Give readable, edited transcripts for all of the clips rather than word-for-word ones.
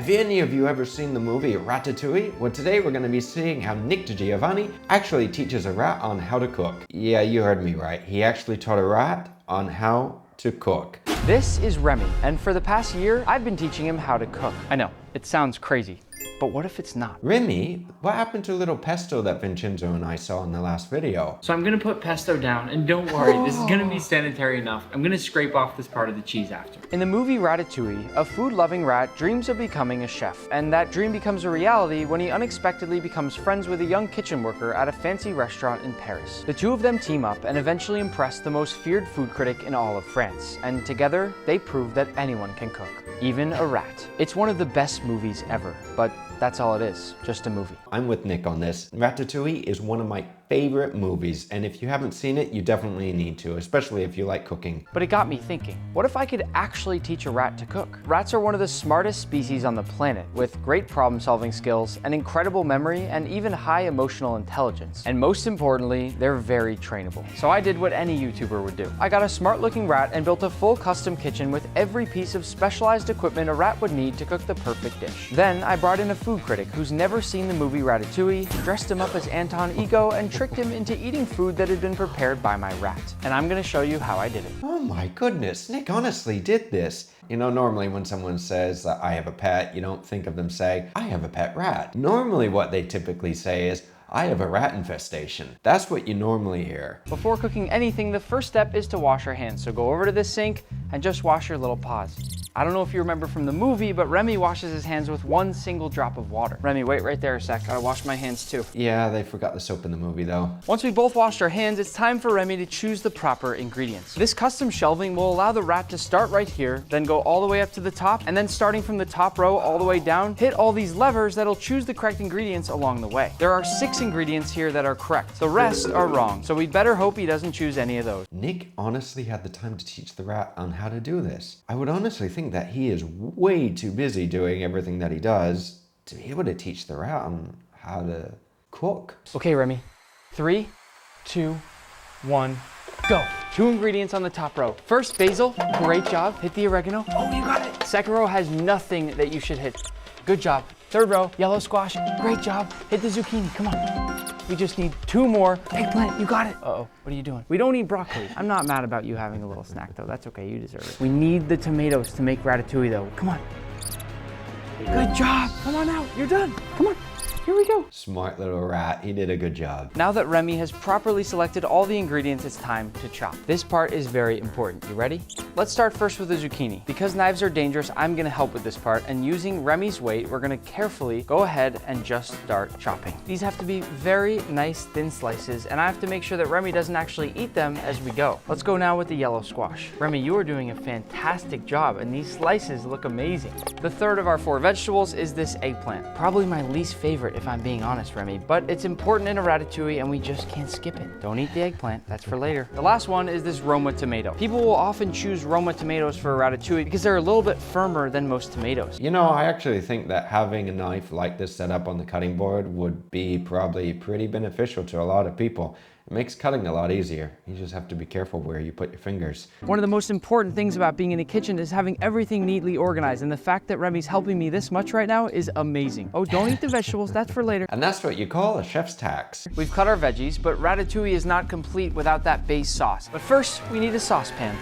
Have any of you ever seen the movie Ratatouille? Well, today we're going to be seeing how Nick DiGiovanni actually teaches a rat on how to cook. Yeah, you heard me right. He actually taught a rat on how to cook. This is Remy, and for the past year, I've been teaching him how to cook. I know, it sounds crazy, but what if it's not? Remy, what happened to little pesto that Vincenzo and I saw in the last video? So I'm gonna put pesto down, and don't worry, this is gonna be sanitary enough. I'm gonna scrape off this part of the cheese after. In the movie Ratatouille, a food-loving rat dreams of becoming a chef, and that dream becomes a reality when he unexpectedly becomes friends with a young kitchen worker at a fancy restaurant in Paris. The two of them team up and eventually impress the most feared food critic in all of France, and together, they prove that anyone can cook, even a rat. It's one of the best movies ever, but that's all it is, just a movie. I'm with Nick on this. Ratatouille is one of my favorite movies, and if you haven't seen it, you definitely need to, especially if you like cooking. But it got me thinking, what if I could actually teach a rat to cook? Rats are one of the smartest species on the planet, with great problem-solving skills, an incredible memory, and even high emotional intelligence. And most importantly, they're very trainable. So I did what any YouTuber would do. I got a smart-looking rat and built a full custom kitchen with every piece of specialized equipment a rat would need to cook the perfect dish. Then I brought in a food critic who's never seen the movie Ratatouille, dressed him up as Anton Ego, and tricked him into eating food that had been prepared by my rat. And I'm gonna show you how I did it. Oh my goodness, Nick honestly did this. You know, normally when someone says that I have a pet, you don't think of them saying, I have a pet rat. Normally what they typically say is, I have a rat infestation. That's what you normally hear. Before cooking anything, the first step is to wash your hands. So go over to this sink and just wash your little paws. I don't know if you remember from the movie, but Remy washes his hands with one single drop of water. Remy, wait right there a sec. Gotta wash my hands too. Yeah, they forgot the soap in the movie though. Once we both washed our hands, it's time for Remy to choose the proper ingredients. This custom shelving will allow the rat to start right here, then go all the way up to the top, and then starting from the top row all the way down, hit all these levers that'll choose the correct ingredients along the way. There are 6 ingredients here that are correct. The rest are wrong, so we'd better hope he doesn't choose any of those. Nick honestly had the time to teach the rat on how to do this. I would honestly think that he is way too busy doing everything that he does to be able to teach the rat on how to cook. Okay, Remy. 3, 2, 1, go. 2 ingredients on the top row. First, basil. Great job. Hit the oregano. Oh, you got it. Second row has nothing that you should hit. Good job. Third row, yellow squash. Great job. Hit the zucchini. Come on. We just need 2 more. Eggplant, you got it. Uh-oh, what are you doing? We don't need broccoli. I'm not mad about you having a little snack though. That's okay, you deserve it. We need the tomatoes to make ratatouille though. Come on. Good job. Come on out. You're done. Come on. Here we go. Smart little rat, he did a good job. Now that Remy has properly selected all the ingredients, it's time to chop. This part is very important. You ready? Let's start first with the zucchini. Because knives are dangerous, I'm gonna help with this part, and using Remy's weight, we're gonna carefully go ahead and just start chopping. These have to be very nice thin slices, and I have to make sure that Remy doesn't actually eat them as we go. Let's go now with the yellow squash. Remy, you are doing a fantastic job, and these slices look amazing. The third of our 4 vegetables is this eggplant. Probably my least favorite if I'm being honest, Remy, but it's important in a ratatouille and we just can't skip it. Don't eat the eggplant, that's for later. The last one is this Roma tomato. People will often choose Roma tomatoes for a ratatouille because they're a little bit firmer than most tomatoes. You know, I actually think that having a knife like this set up on the cutting board would be probably pretty beneficial to a lot of people. It makes cutting a lot easier. You just have to be careful where you put your fingers. One of the most important things about being in a kitchen is having everything neatly organized, and the fact that Remy's helping me this much right now is amazing. Oh, don't eat the vegetables, that's for later. And that's what you call a chef's tax. We've cut our veggies, but ratatouille is not complete without that base sauce. But first, we need a saucepan.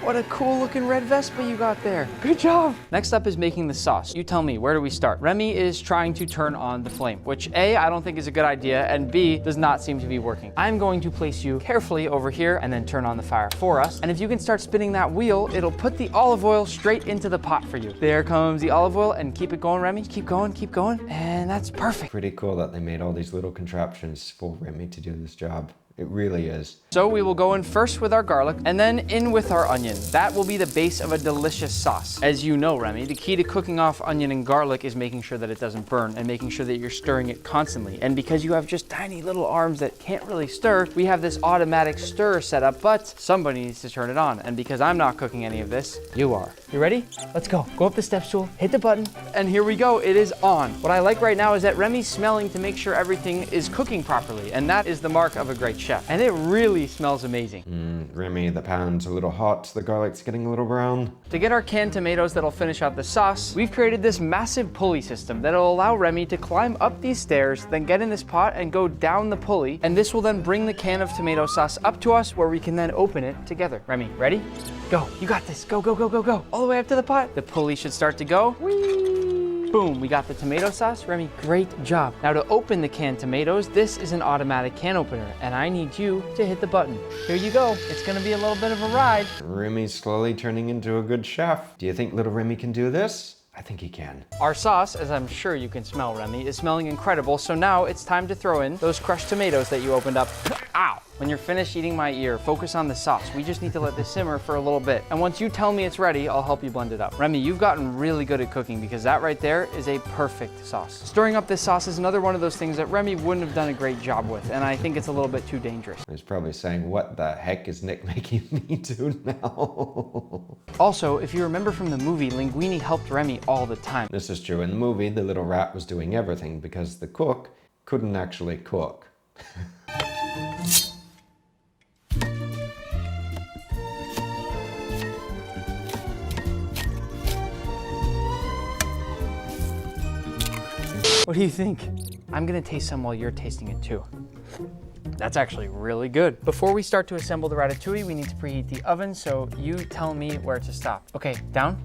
What a cool looking red Vespa you got there. Good job. Next up is making the sauce. You tell me, where do we start? Remy is trying to turn on the flame, which A, I don't think is a good idea, and B, does not seem to be working. I'm going to place you carefully over here and then turn on the fire for us. And if you can start spinning that wheel, it'll put the olive oil straight into the pot for you. There comes the olive oil, and keep it going, Remy. Keep going, and that's perfect. Pretty cool that they made all these little contraptions for Remy to do this job. It really is. So we will go in first with our garlic and then in with our onion. That will be the base of a delicious sauce. As you know, Remy, the key to cooking off onion and garlic is making sure that it doesn't burn and making sure that you're stirring it constantly. And because you have just tiny little arms that can't really stir, we have this automatic stir set up, but somebody needs to turn it on. And because I'm not cooking any of this, you are. You ready? Let's go. Go up the step stool, hit the button, and here we go. It is on. What I like right now is that Remy's smelling to make sure everything is cooking properly, and that is the mark of a great chef. And it really smells amazing. Remy, the pan's a little hot, the garlic's getting a little brown. To get our canned tomatoes that'll finish out the sauce, we've created this massive pulley system that'll allow Remy to climb up these stairs, then get in this pot and go down the pulley, and this will then bring the can of tomato sauce up to us where we can then open it together. Remy, ready? Go, you got this, go, go, go, go, go. All the way up to the pot. The pulley should start to go. Whee! Boom, we got the tomato sauce. Remy, great job. Now to open the canned tomatoes, this is an automatic can opener, and I need you to hit the button. Here you go. It's gonna be a little bit of a ride. Remy's slowly turning into a good chef. Do you think little Remy can do this? I think he can. Our sauce, as I'm sure you can smell, Remy, is smelling incredible, so now it's time to throw in those crushed tomatoes that you opened up. Ow! When you're finished eating my ear, focus on the sauce. We just need to let this simmer for a little bit. And once you tell me it's ready, I'll help you blend it up. Remy, you've gotten really good at cooking because that right there is a perfect sauce. Stirring up this sauce is another one of those things that Remy wouldn't have done a great job with, and I think it's a little bit too dangerous. He's probably saying, what the heck is Nick making me do now? Also, if you remember from the movie, Linguini helped Remy all the time. This is true. In the movie, the little rat was doing everything because the cook couldn't actually cook. What do you think? I'm gonna taste some while you're tasting it too. That's actually really good. Before we start to assemble the ratatouille, we need to preheat the oven, so you tell me where to stop. Okay, down,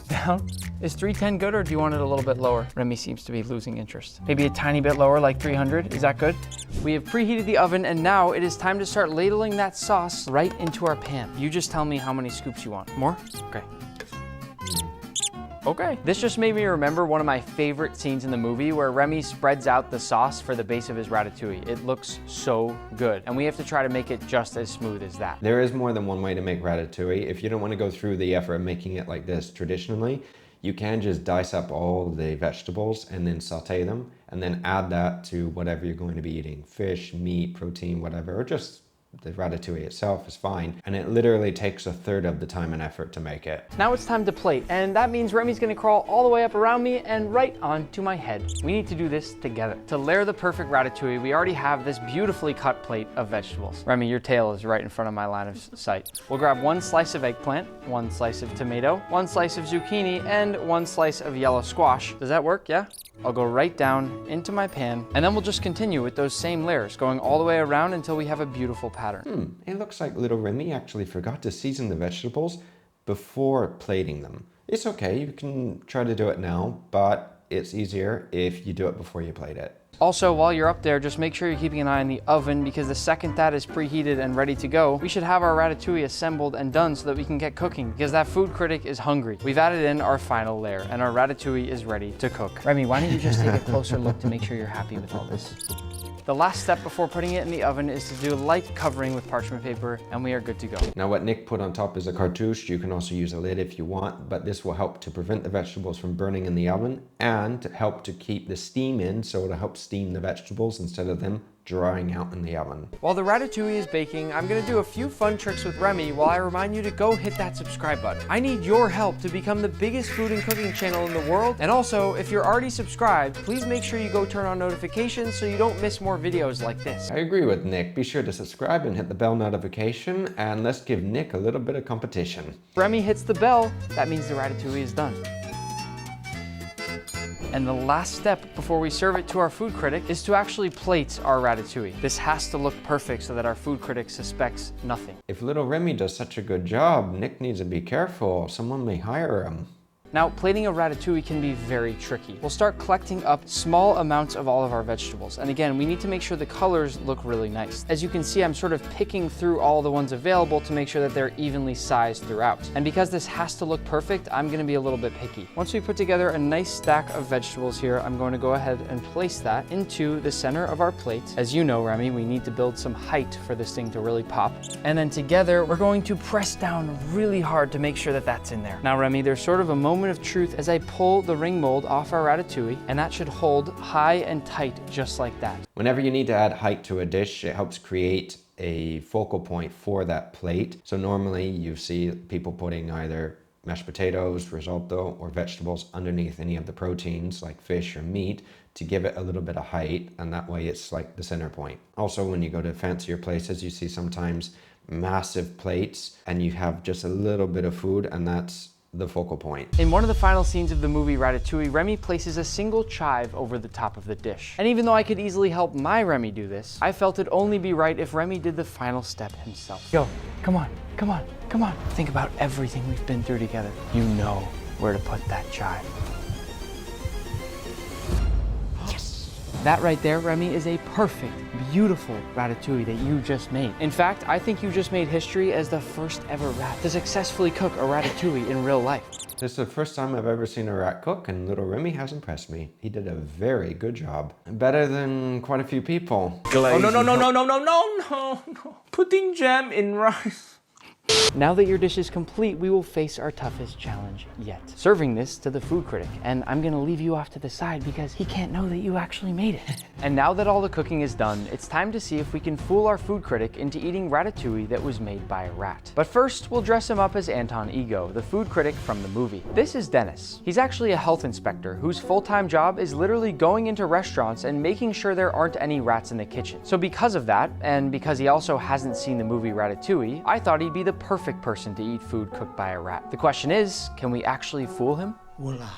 down. Is 310 good, or do you want it a little bit lower? Remy seems to be losing interest. Maybe a tiny bit lower, like 300, is that good? We have preheated the oven, and now it is time to start ladling that sauce right into our pan. You just tell me how many scoops you want. More? Okay. Okay. This just made me remember one of my favorite scenes in the movie where Remy spreads out the sauce for the base of his ratatouille. It looks so good, and we have to try to make it just as smooth as that. There is more than one way to make ratatouille. If you don't want to go through the effort of making it like this traditionally, you can just dice up all the vegetables and then saute them, and then add that to whatever you're going to be eating. Fish, meat, protein, whatever, or just the ratatouille itself is fine, and it literally takes a third of the time and effort to make it. Now it's time to plate, and that means Remy's gonna crawl all the way up around me and right onto my head. We need to do this together. To layer the perfect ratatouille, we already have this beautifully cut plate of vegetables. Remy, your tail is right in front of my line of sight. We'll grab one slice of eggplant, one slice of tomato, one slice of zucchini, and one slice of yellow squash. Does that work? Yeah? I'll go right down into my pan, and then we'll just continue with those same layers, going all the way around until we have a beautiful pattern. It looks like little Remy actually forgot to season the vegetables before plating them. It's okay, you can try to do it now, but it's easier if you do it before you plate it. Also, while you're up there, just make sure you're keeping an eye on the oven, because the second that is preheated and ready to go, we should have our ratatouille assembled and done so that we can get cooking, because that food critic is hungry. We've added in our final layer, and our ratatouille is ready to cook. Remy, why don't you just take a closer look to make sure you're happy with all this? The last step before putting it in the oven is to do a light covering with parchment paper, and we are good to go. Now what Nick put on top is a cartouche. You can also use a lid if you want, but this will help to prevent the vegetables from burning in the oven and help to keep the steam in, so it'll help steam the vegetables instead of them drying out in the oven. While the ratatouille is baking, I'm gonna do a few fun tricks with Remy while I remind you to go hit that subscribe button. I need your help to become the biggest food and cooking channel in the world. And also, if you're already subscribed, please make sure you go turn on notifications so you don't miss more videos like this. I agree with Nick. Be sure to subscribe and hit the bell notification, and let's give Nick a little bit of competition. Remy hits the bell, that means the ratatouille is done. And the last step before we serve it to our food critic is to actually plate our ratatouille. This has to look perfect so that our food critic suspects nothing. If little Remy does such a good job, Nick needs to be careful. Someone may hire him. Now, plating a ratatouille can be very tricky. We'll start collecting up small amounts of all of our vegetables. And again, we need to make sure the colors look really nice. As you can see, I'm sort of picking through all the ones available to make sure that they're evenly sized throughout. And because this has to look perfect, I'm gonna be a little bit picky. Once we put together a nice stack of vegetables here, I'm going to go ahead and place that into the center of our plate. As you know, Remy, we need to build some height for this thing to really pop. And then together, we're going to press down really hard to make sure that that's in there. Now, Remy, there's sort of a moment of truth as I pull the ring mold off our ratatouille, and that should hold high and tight just like that. Whenever you need to add height to a dish, it helps create a focal point for that plate. So normally you see people putting either mashed potatoes, risotto, or vegetables underneath any of the proteins like fish or meat to give it a little bit of height, and that way it's like the center point. Also, when you go to fancier places, you see sometimes massive plates and you have just a little bit of food, and that's the focal point. In one of the final scenes of the movie Ratatouille, Remy places a single chive over the top of the dish. And even though I could easily help my Remy do this, I felt it'd only be right if Remy did the final step himself. Yo, come on, come on, come on. Think about everything we've been through together. You know where to put that chive. That right there, Remy, is a perfect, beautiful ratatouille that you just made. In fact, I think you just made history as the first ever rat to successfully cook a ratatouille in real life. This is the first time I've ever seen a rat cook, and little Remy has impressed me. He did a very good job. Better than quite a few people. Oh, no. Putting jam in rice. Now that your dish is complete, we will face our toughest challenge yet. Serving this to the food critic, and I'm gonna leave you off to the side because he can't know that you actually made it. And now that all the cooking is done, it's time to see if we can fool our food critic into eating ratatouille that was made by a rat. But first, we'll dress him up as Anton Ego, the food critic from the movie. This is Dennis. He's actually a health inspector whose full-time job is literally going into restaurants and making sure there aren't any rats in the kitchen. So because of that, and because he also hasn't seen the movie Ratatouille, I thought he'd be the perfect person to eat food cooked by a rat. The question is, can we actually fool him? Voila.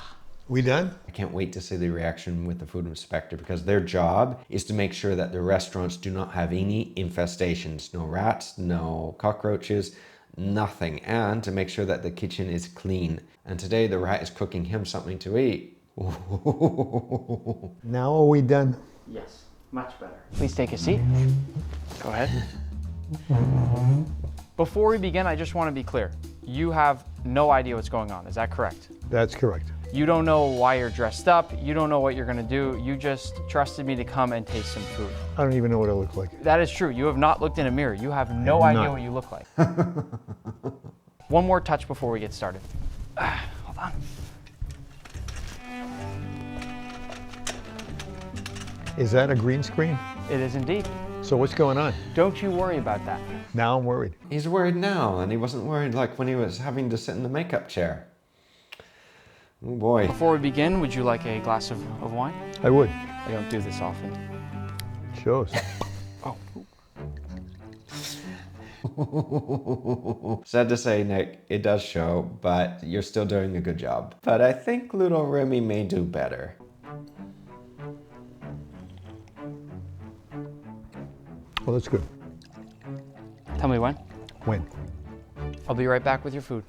We done? I can't wait to see the reaction with the food inspector, because their job is to make sure that the restaurants do not have any infestations. No rats, no cockroaches, nothing. And to make sure that the kitchen is clean. And today the rat is cooking him something to eat. Now are we done? Yes, much better. Please take a seat. Go ahead. Before we begin, I just want to be clear. You have no idea what's going on, is that correct? That's correct. You don't know why you're dressed up, you don't know what you're gonna do, you just trusted me to come and taste some food. I don't even know what I look like. That is true, you have not looked in a mirror, you have no idea what you look like. One more touch before we get started. Hold on. Is that a green screen? It is indeed. So what's going on? Don't you worry about that. Now I'm worried. He's worried now, and he wasn't worried like when he was having to sit in the makeup chair. Oh boy. Before we begin, would you like a glass of wine? I would. I don't do this often. Shows. Oh. Sad to say, Nick, it does show, but you're still doing a good job. But I think little Remy may do better. Well, that's good. Tell me when. When? I'll be right back with your food.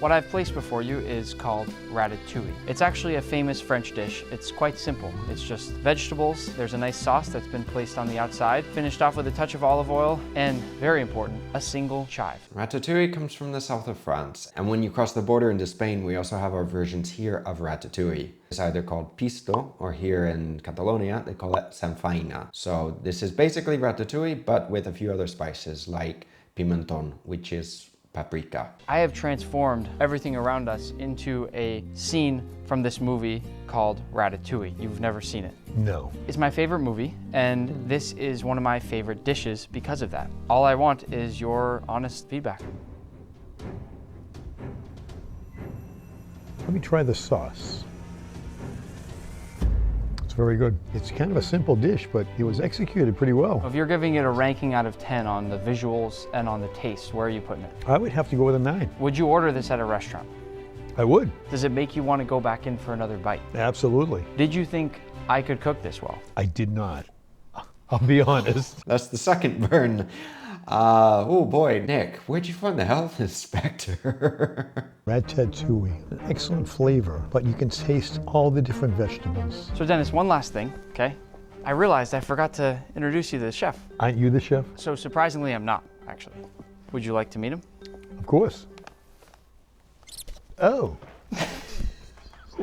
What I've placed before you is called ratatouille. It's actually a famous French dish. It's quite simple. It's just vegetables. There's a nice sauce that's been placed on the outside, finished off with a touch of olive oil, and very important, a single chive. Ratatouille comes from the south of France, and when you cross the border into Spain, we also have our versions here of ratatouille. It's either called pisto, or here in Catalonia, they call it sanfaina. So this is basically ratatouille, but with a few other spices like pimenton, which is paprika. I have transformed everything around us into a scene from this movie called Ratatouille. You've never seen it. No. It's my favorite movie, and this is one of my favorite dishes because of that. All I want is your honest feedback. Let me try the sauce. It's very good. It's kind of a simple dish, but it was executed pretty well. If you're giving it a ranking out of 10 on the visuals and on the taste, where are you putting it? I would have to go with a 9. Would you order this at a restaurant? I would. Does it make you want to go back in for another bite? Absolutely. Did you think I could cook this well? I did not. I'll be honest. That's the second burn. Oh boy, Nick, where'd you find the health inspector? Ratatouille, an excellent flavor, but you can taste all the different vegetables. So Dennis, one last thing, okay? I realized I forgot to introduce you to the chef. Aren't you the chef? So surprisingly, I'm not, actually. Would you like to meet him? Of course. Oh.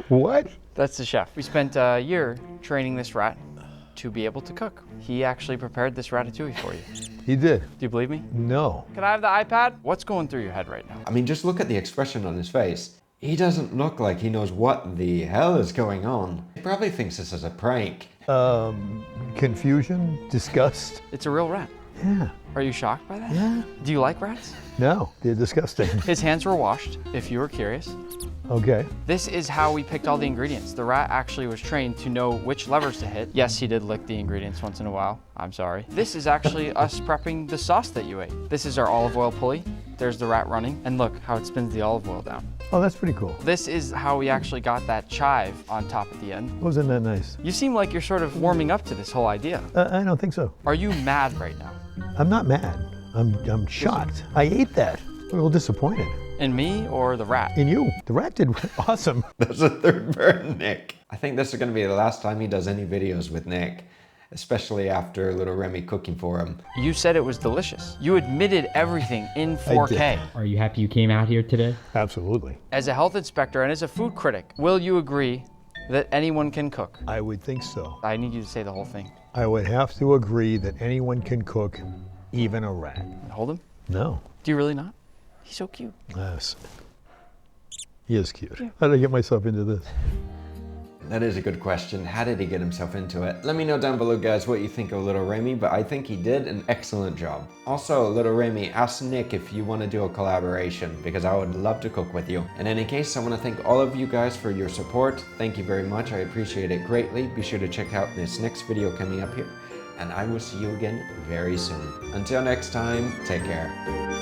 What? That's the chef. We spent a year training this rat to be able to cook. He actually prepared this ratatouille for you. He did? Do you believe me? No. Can I have the iPad? What's going through your head right now? I mean, just look at the expression on his face. He doesn't look like he knows what the hell is going on. He probably thinks this is a prank. Confusion? Disgust? It's a real rat. Yeah. Are you shocked by that? Yeah. Do you like rats? No, they're disgusting. His hands were washed, if you were curious. Okay. This is how we picked all the ingredients. The rat actually was trained to know which levers to hit. Yes, he did lick the ingredients once in a while. I'm sorry. This is actually us prepping the sauce that you ate. This is our olive oil pulley. There's the rat running. And look how it spins the olive oil down. Oh, that's pretty cool. This is how we actually got that chive on top at the end. Wasn't that nice? You seem like you're sort of warming up to this whole idea. I don't think so. Are you mad right now? I'm not mad. I'm shocked. I ate that. I'm a little disappointed. In me or the rat? In you. The rat did awesome. That's a third burn, Nick. I think this is going to be the last time he does any videos with Nick, especially after little Remy cooking for him. You said it was delicious. You admitted everything in 4K. Are you happy you came out here today? Absolutely. As a health inspector and as a food critic, will you agree that anyone can cook? I would think so. I need you to say the whole thing. I would have to agree that anyone can cook, even a rat. Hold him. No. Do you really not? He's so cute. Yes. He is cute. How did I get myself into this? That is a good question. How did he get himself into it? Let me know down below, guys, what you think of little Remy, but I think he did an excellent job. Also, little Remy, ask Nick if you want to do a collaboration, because I would love to cook with you. In any case, I want to thank all of you guys for your support. Thank you very much. I appreciate it greatly. Be sure to check out this next video coming up here, and I will see you again very soon. Until next time, take care.